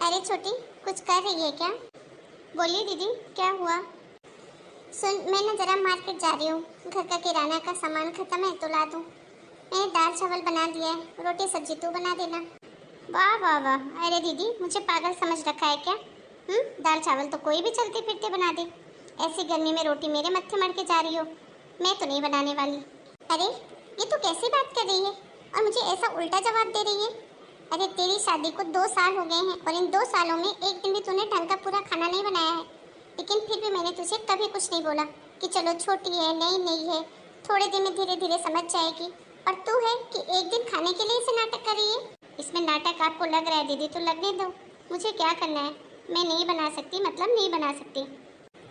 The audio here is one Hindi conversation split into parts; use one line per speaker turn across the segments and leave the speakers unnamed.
अरे छोटी, कुछ कर रही है क्या? बोलिए दीदी, क्या हुआ? सुन, मैं ना जरा मार्केट जा रही हूँ। घर का किराना का सामान खत्म है तो ला दूँ। मैंने दाल चावल बना दिया है, रोटी सब्जी तू बना देना। वाह वाह वाह, अरे दीदी मुझे पागल समझ रखा है क्या? दाल चावल तो कोई भी चलते फिरते बना दे। ऐसी गर्मी में रोटी मेरे मत्थे मर के जा रही हो? मैं तो नहीं बनाने वाली। अरे ये तो कैसी बात कर रही है और मुझे ऐसा उल्टा जवाब दे रही है? अरे तेरी शादी को 2 साल हो गए हैं और इन 2 सालों में एक दिन भी तूने ढंग का पूरा खाना नहीं बनाया है। लेकिन फिर भी मैंने तुझे कभी कुछ नहीं बोला कि चलो छोटी है, नई नई है, थोड़े दिन में धीरे धीरे समझ जाएगी। और तू है कि एक दिन खाने के लिए इसे नाटक कर रही है। इसमें नाटक आपको लग रहा है दीदी तो लगने दो, मुझे क्या करना है। मैं नहीं बना सकती मतलब नहीं बना सकती।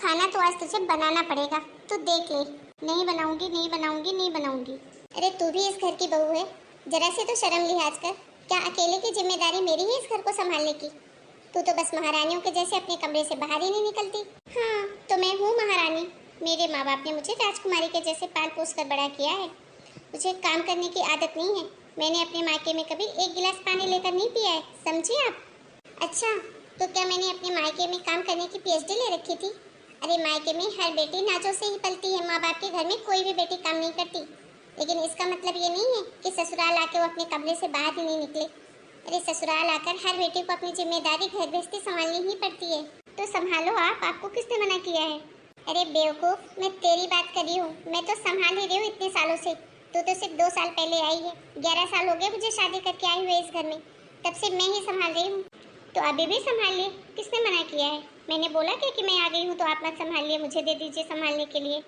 खाना तो आज तुझे बनाना पड़ेगा, तू देख ले। नहीं बनाऊंगी नहीं बनाऊंगी नहीं बनाऊंगी। अरे तू भी इस घर की बहू है, जरा से तो शर्म लिहाज कर। क्या अकेले की जिम्मेदारी मेरी है इस घर को संभालने की? तू तो बस महारानियों के जैसे अपने कमरे से बाहर ही नहीं निकलती। हाँ तो मैं हूँ महारानी। मेरे माँ बाप ने मुझे राजकुमारी के जैसे पाल पोस कर बड़ा किया है। मुझे काम करने की आदत नहीं है। मैंने अपने मायके में कभी एक गिलास पानी लेकर नहीं पिया है, समझिए आप? अच्छा, तो क्या मैंने अपने मायके में काम करने की पीएचडी ले रखी थी? अरे मायके में हर बेटी नाजों से ही पलती है, माँ बाप के घर में कोई भी बेटी काम नहीं करती। लेकिन इसका मतलब ये नहीं है कि ससुराल आके वो अपने कमरे से बाहर ही नहीं निकले। अरे ससुराल आकर हर बेटी को अपनी जिम्मेदारी घर गृहस्थी संभालनी ही पड़ती है। तो संभालो आप, आपको किसने मना किया है? अरे बेवकूफ, मैं तेरी बात कर रही हूँ। मैं तो संभाल ही रही हूँ इतने सालों से। तू तो सिर्फ 2 साल पहले आई है। 11 साल हो गए मुझे शादी करके आई हुए इस घर में, तब से मैं ही संभाल रही हूँ। तो अभी भी संभालिए, किसने मना किया है? मैंने बोला क्या कि मैं आ गई हूँ तो आप मत संभालिए, मुझे दे दीजिए संभालने के लिए।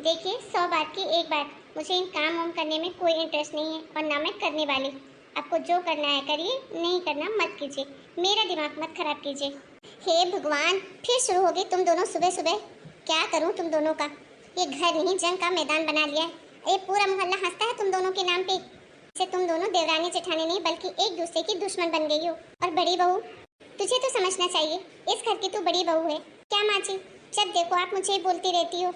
देखिए 100 बात की एक बात, मुझे इन काम वाम करने में कोई इंटरेस्ट नहीं है और ना मैं करने वाली। आपको जो करना है करिए, नहीं करना मत कीजिए, मेरा दिमाग मत खराब कीजिए। हे भगवान, फिर शुरू हो गई तुम दोनों सुबह सुबह। क्या करूं तुम दोनों का? ये घर नहीं जंग का मैदान बना लिया है। अरे पूरा मोहल्ला हंसता है तुम दोनों के नाम पे। से तुम दोनों देवरानी जेठानी नहीं बल्कि एक दूसरे की दुश्मन बन गई हो। और बड़ी बहू, तुझे तो समझना चाहिए, इस घर की तू बड़ी बहू है। क्या माँ जी, जब देखो आप मुझे ही बोलती रहती हो।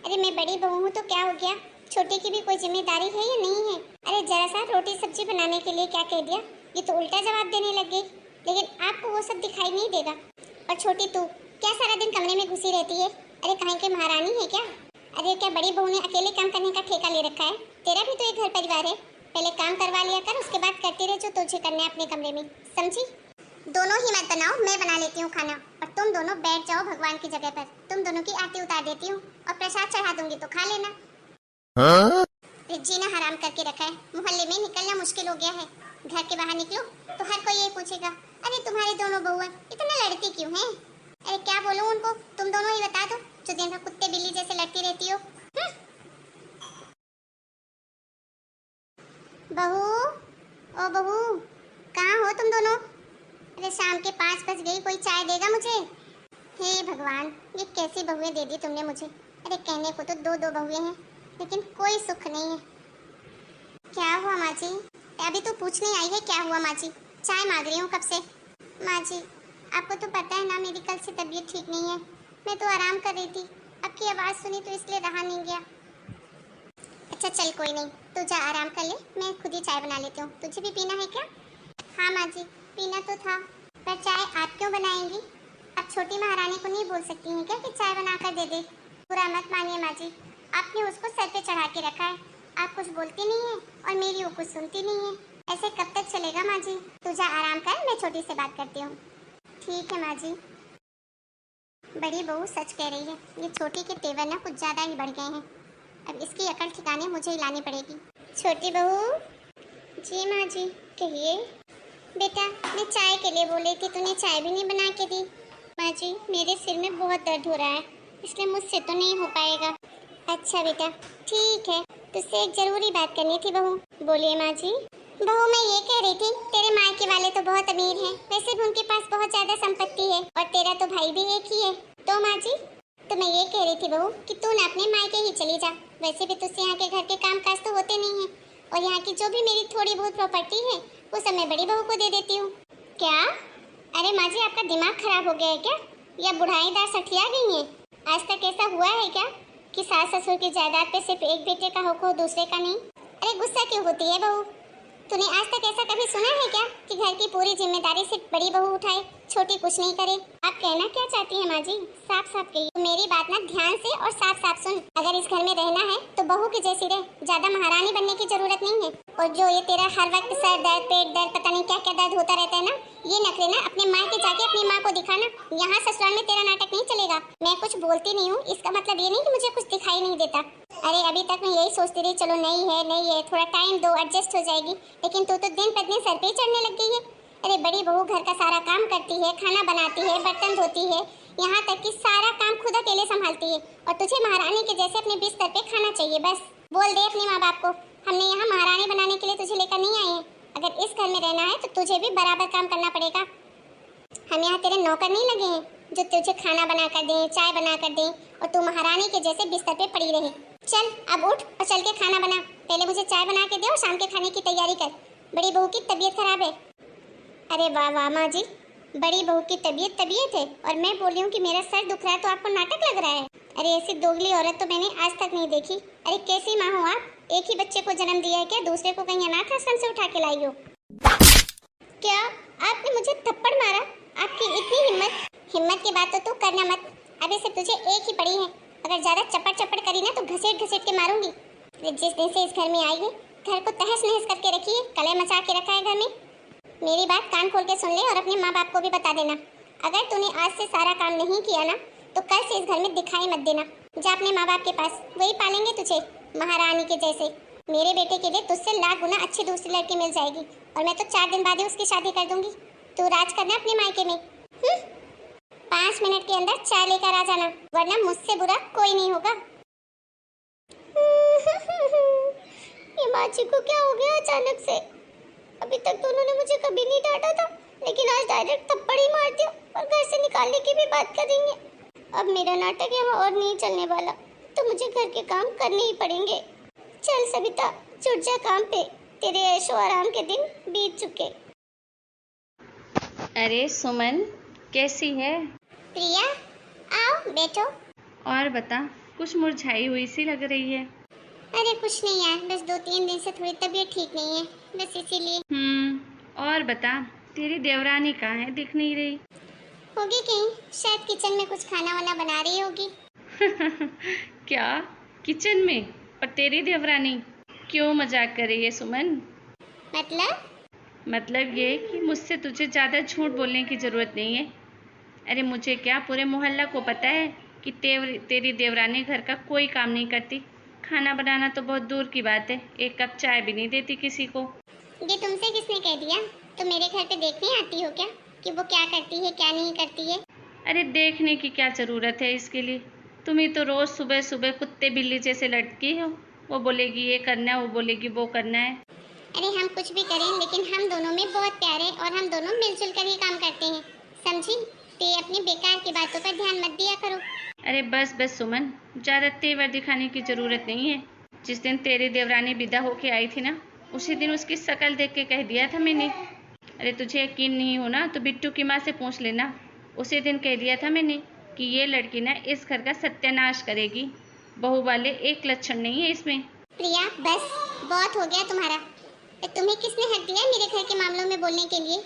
अरे मैं बड़ी बहू हूँ तो क्या हो गया? छोटी की भी कोई जिम्मेदारी है या नहीं है? अरे जरा सा रोटी सब्जी बनाने के लिए क्या कह दिया, ये तो उल्टा जवाब देने लग गई। लेकिन आपको वो सब दिखाई नहीं देगा। और छोटी तू क्या सारा दिन कमरे में घुसी रहती है? अरे कहीं के महारानी है क्या? अरे क्या बड़ी बहू ने अकेले काम करने का ठेका ले रखा है? तेरा भी तो एक घर परिवार है, पहले काम करवा लिया कर, उसके बाद करती रहे जो तुझे करना है अपने कमरे में, समझी? दोनों ही मत बनाओ, मैं बना लेती हूँ खाना। और तुम दोनों बैठ जाओ भगवान की जगह पर, तुम दोनों की आरती उतार देती हूँ और प्रसाद चढ़ा दूंगी तो खा लेना। हाँ? जीना हराम करके रखा है, मोहल्ले में निकलना मुश्किल हो गया है। घर के बाहर निकलो तो हर कोई यही पूछेगा, अरे तुम्हारी दोनों बहुएं इतना लड़ती क्यों हैं? अरे क्या बोलूं उनको, तुम दोनों ही बता दो जो दिन भर कुत्ते बिल्ली जैसे लड़ती रहती हो। बहू, ओ बहू, कहाँ हो तुम दोनों? अरे शाम के 5 बज गई, कोई चाय देगा मुझे? हे भगवान, ये कैसी बहुएं दे दी तुमने मुझे। अरे कहने को तो 2 बहुएं हैं लेकिन कोई सुख नहीं है। क्या हुआ माँ जी? अभी तो पूछने आई है क्या हुआ माँ जी? चाय मांग रही हूँ कब से। माँ जी आपको तो पता है ना मेरी कल से तबीयत ठीक नहीं है, मैं तो आराम कर रही थी, आपकी आवाज़ सुनी तो इसलिए रहा नहीं गया। अच्छा चल कोई नहीं, तू जा आराम कर ले, मैं खुद ही चाय बना लेती हूँ। तुझे भी पीना है क्या? हाँ माँ जी पीना तो था, पर चाय आप क्यों बनाएंगी? आप छोटी महारानी को नहीं बोल सकती हैं क्या कि चाय बना कर दे दे? बुरा मत मानिए माँ जी, आपने उसको सर पे चढ़ा के रखा है। आप कुछ बोलती नहीं है और मेरी वो कुछ सुनती नहीं है, ऐसे कब तक चलेगा माँ जी? तू जा आराम कर, मैं छोटी से बात करती हूँ। ठीक है माँ जी। बड़ी बहू सच कह रही है, ये छोटी के तेवर ना कुछ ज़्यादा ही बढ़ गए हैं। अब इसकी अकल ठिकाने मुझे ही लानी पड़ेगी। छोटी बहू। जी माँ जी कहिए। बेटा मैं चाय के लिए बोली थी, तूने चाय भी नहीं बना के दी। माँ जी मेरे सिर में बहुत दर्द हो रहा है, इसलिए मुझसे तो नहीं हो पाएगा। अच्छा बेटा ठीक है, तुझसे एक जरूरी बात करनी थी बहू। बोलिए माँ जी। बहू मैं ये कह रही थी, तेरे मायके वाले तो बहुत अमीर हैं, वैसे भी उनके पास बहुत ज्यादा संपत्ति है और तेरा तो भाई भी एक ही है। तो माँ जी तो मैं ये कह रही थी बहू कि तू ना अपने मायके ही चली जा, वैसे भी तुझसे यहाँ के घर के काम काज तो होते नहीं है और यहाँ की जो भी मेरी थोड़ी बहुत प्रॉपर्टी है वो सब मैं बड़ी बहू को दे देती हूँ। क्या? अरे माँ जी आपका दिमाग खराब हो गया है क्या, या बुढ़ाई दार सठिया गई है? आज तक ऐसा हुआ है क्या कि सास ससुर की जायदाद पे सिर्फ एक बेटे का हक हो दूसरे का नहीं? अरे गुस्सा क्यों होती है बहू? तूने आज तक ऐसा कभी सुना है क्या कि घर की पूरी जिम्मेदारी सिर्फ बड़ी बहू उठाए? छोटी कुछ नहीं करे। आप कहना क्या चाहती हैं माँ जी? साफ साफ कहिए। मेरी बात ना ध्यान से और साफ साफ सुन। अगर इस घर में रहना है तो बहू की जैसी रहे, ज्यादा महारानी बनने की जरूरत नहीं है। और जो ये तेरा हर वक्त सर दर्द, पेट दर्द, पता नहीं क्या क्या दर्द होता रहता है ना, ये नखरे ना अपने माँ के जाके अपनी माँ को दिखाना। यहाँ ससुराल में तेरा नाटक नहीं चलेगा। मैं कुछ बोलती नहीं हूँ, इसका मतलब ये नहीं कि मुझे कुछ दिखाई नहीं देता। अरे अभी तक मैं यही सोचती रही, चलो नहीं है, थोड़ा टाइम दो, एडजस्ट हो जाएगी। लेकिन तू तो दिन प्रतिदिन सर पे चढ़ने लग गई है। अरे बड़ी बहू घर का सारा काम करती है, खाना बनाती है, बर्तन धोती है, यहाँ तक कि सारा काम खुद अकेले संभालती है। और तुझे महारानी के जैसे अपने बिस्तर पे खाना चाहिए। बस बोल दे अपने माँ बाप को, हमने यहाँ महारानी बनाने के लिए तुझे लेकर नहीं आए हैं। अगर इस घर में रहना है तो तुझे भी बराबर काम करना पड़ेगा। हम यहाँ तेरे नौकर नहीं लगे हैं जो तुझे खाना बना कर दें, चाय बना कर दें और तू महारानी के जैसे बिस्तर पे पड़ी रहे। चल अब उठ और चल के खाना बना। पहले मुझे चाय बना के दे और शाम के खाने की तैयारी कर। बड़ी बहू की तबीयत खराब है। अरे वाह वाह माँ जी, बड़ी बहू की तबीयत है और मैं बोल रही हूँ कि मेरा सर दुख रहा है तो आपको नाटक लग रहा है। अरे ऐसी दोगली औरत तो मैंने आज तक नहीं देखी। अरे कैसी माँ हो आप? एक ही बच्चे को जन्म दिया है क्या? दूसरे को कहीं अनाथ आश्रम से उठा के लाई हो क्या? आपने मुझे थप्पड़ मारा? आपकी इतनी हिम्मत की बात तो तू करना मत। अभी से तुझे एक ही पड़ी है, अगर ज्यादा चपड़ करी ना तो घसीट के मारूंगी। जिस दिन से इस घर में आई है, घर को तहस नहस करके रखी है, कलह मचा के रखा है घर में। मेरी बात कान खोल के सुन ले और अपने माँ बाप को भी बता देना। अगर तूने आज से सारा काम नहीं किया ना तो कल से इस घर में दिखाई मत देना। जा अपने माँ बाप के पास, वही पालेंगे तुझे महारानी के जैसे। मेरे बेटे के लिए तुझसे लाख गुना अच्छी दूसरी लड़की मिल जाएगी और मैं तो 4 दिन बाद ही उसकी शादी कर दूंगी। तू राज करना अपने मायके में। 5 मिनट के अंदर चाय लेकर आ जाना, वरना मुझसे बुरा कोई नहीं होगा। ये माँ जी को क्या हो गया अचानक से? अभी तक तो उन्होंने मुझे कभी नहीं डांटा था, लेकिन आज डायरेक्ट थप्पड़ ही मार दिया और घर से निकालने की भी बात कर रही है। अब मेरा नाटक यहाँ और नहीं चलने वाला, तो मुझे घर के काम करने ही पड़ेंगे। चल सविता, जुट जा काम पे, तेरे ऐशो आराम के दिन बीत चुके।
अरे सुमन, कैसी है?
प्रिया, आओ बैठो।
और बता, कुछ मुरझाई हुई सी लग रही है।
अरे कुछ नहीं यार, बस 2-3 दिन से थोड़ी तबीयत ठीक नहीं है, बस इसीलिए।
और बता, तेरी देवरानी कहाँ है? दिख नहीं रही।
होगी कहीं, शायद किचन में कुछ खाना वाना बना रही होगी।
क्या किचन में? और तेरी देवरानी क्यों मजाक कर रही है सुमन? मतलब ये कि मुझसे तुझे ज़्यादा झूठ बोलने की ज़रूरत नहीं है। अरे मुझे क्या, पूरे मोहल्ला को पता है कि तेरी देवरानी घर का कोई काम नहीं करती। खाना बनाना तो बहुत दूर की बात है, एक कप चाय भी नहीं देती किसी को।
ये तुमसे किसने कह दिया? तो मेरे घर पे देखने आती हो क्या कि वो क्या करती है क्या नहीं करती है?
अरे देखने की क्या ज़रूरत है इसके लिए? तुम ही तो रोज़ सुबह सुबह कुत्ते बिल्ली जैसे लड़की हो। वो बोलेगी ये करना है, वो बोलेगी वो करना है।
अरे हम कुछ भी करें, लेकिन हम दोनों में बहुत प्यार है और हम दोनों मिलजुल कर ही काम करते हैं, समझी? ते अपनी बेकार की बातों पर ध्यान मत दिया करो।
अरे बस सुमन, ज़्यादा तेवर दिखाने की ज़रूरत नहीं है। जिस दिन तेरी देवरानी विदा होके आई थी ना, उसी दिन उसकी शक्ल देख के कह दिया था मैंने। अरे तुझे यकीन नहीं हो ना तो बिट्टू की माँ से पूछ लेना। उसी दिन कह दिया था मैंने कि ये लड़की ना इस घर का सत्यानाश करेगी। बहू वाले एक लक्षण नहीं है इसमें।
प्रिया बस, बहुत हो गया तुम्हारा। तुम्हें किसने हक दिया मेरे घर के मामलों में बोलने के लिए?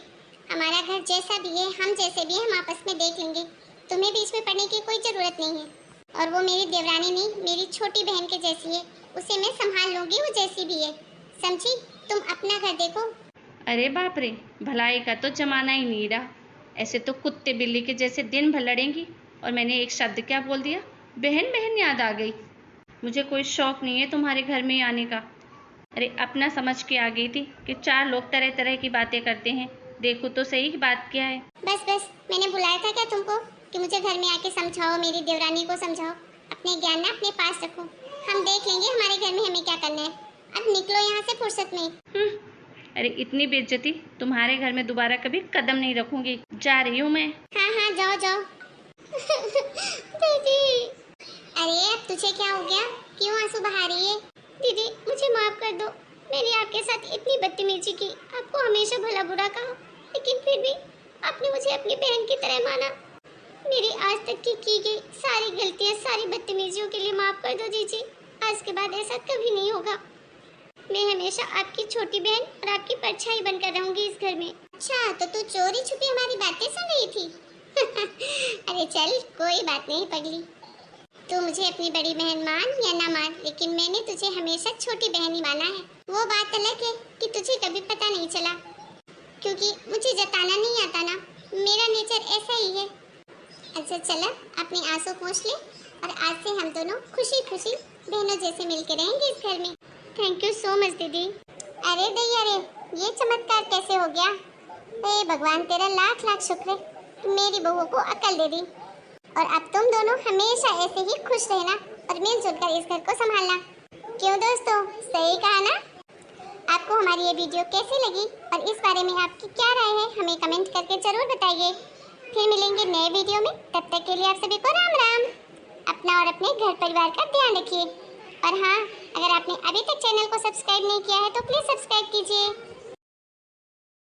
हमारा घर जैसा भी है, हम जैसे भी हैं, हम आपस में देख लेंगे। तुम्हें भी इसमें पड़ने की कोई जरूरत नहीं है। और वो मेरी देवरानी नहीं, मेरी छोटी बहन के जैसी है, उसे मैं संभाल लूंगी, वो जैसी भी है, समझी? तुम अपना घर देखो।
अरे बाप रे, भलाई का तो जमाना ही नहीं रहा। ऐसे तो कुत्ते बिल्ली के जैसे दिन भर लड़ेंगी। और मैंने एक शब्द क्या बोल दिया? बहन बहन याद आ गई। मुझे कोई शौक नहीं है तुम्हारे घर में आने का। अरे अपना समझ के आ गई थी कि 4 लोग तरह तरह की बातें करते हैं। देखो तो सही बात क्या है।
बस, मैंने बुलाया था क्या तुमको कि मुझे घर में आके समझाओ, मेरी देवरानी को समझाओ? अपने ज्ञान ना अपने पास रखो, हम देख लेंगे हमारे घर में हमें क्या करना है। अब निकलो यहाँ से फुर्सत में।
अरे इतनी बेइज्जती तुम्हारे घर में दोबारा कभी कदम नहीं रखूंगी। जा रही हूँ मैं।
हाँ जाओ। दीदी, अरे अब तुझे क्या हो गया? क्यों आंसू बहा रही है? दीदी मुझे माफ कर दो, मैंने आपके साथ इतनी बदतमीजी की, आपको हमेशा भला बुरा कहा, लेकिन फिर भी आपने मुझे अपनी बहन की तरह माना। मेरी आज तक की गई सारी गलतियां, सारी बदतमीजियों के लिए माफ कर दो जीजी। आज के बाद ऐसा कभी नहीं होगा। मैं हमेशा आपकी छोटी बहन और आपकी परछाई बनकर रहूंगी इस घर में। अच्छा, तो तू चोरी छुपी हमारी बातें सुन रही रही थी। अरे चल कोई बात नहीं पगली, तू मुझे अपनी बड़ी बहन मान या ना मान, लेकिन मैंने तुझे हमेशा छोटी बहन ही माना है। वो बात अलग है कि तुझे कभी पता नहीं चला, क्योंकि मुझे जताना नहीं आता ना, मेरा नेचर ऐसा ही है। अच्छा चला अपने आंसू पोंछ ले, और आज से हम दोनों खुशी खुशी बहनों जैसे मिलके रहेंगे इस घर में। थैंक यू सो मच दीदी। अरे दैया रे, ये चमत्कार कैसे हो गया? हे भगवान तेरा लाख लाख शुक्र है, मेरी बहू को अकल दे दी। और अब तुम दोनों हमेशा ऐसे ही खुश रहना और मिलजुल कर इस घर को संभालना। क्यों दोस्तों, सही कहा ना? आपको हमारी ये वीडियो कैसी लगी और इस बारे में आपकी क्या राय है, हमें कमेंट करके जरूर बताइए। फिर मिलेंगे नए वीडियो में, तब तक के लिए आप सभी को राम राम। अपना और अपने घर परिवार का ध्यान रखिए। और हाँ, अगर आपने अभी तक चैनल को सब्सक्राइब नहीं किया है तो प्लीज सब्सक्राइब कीजिए।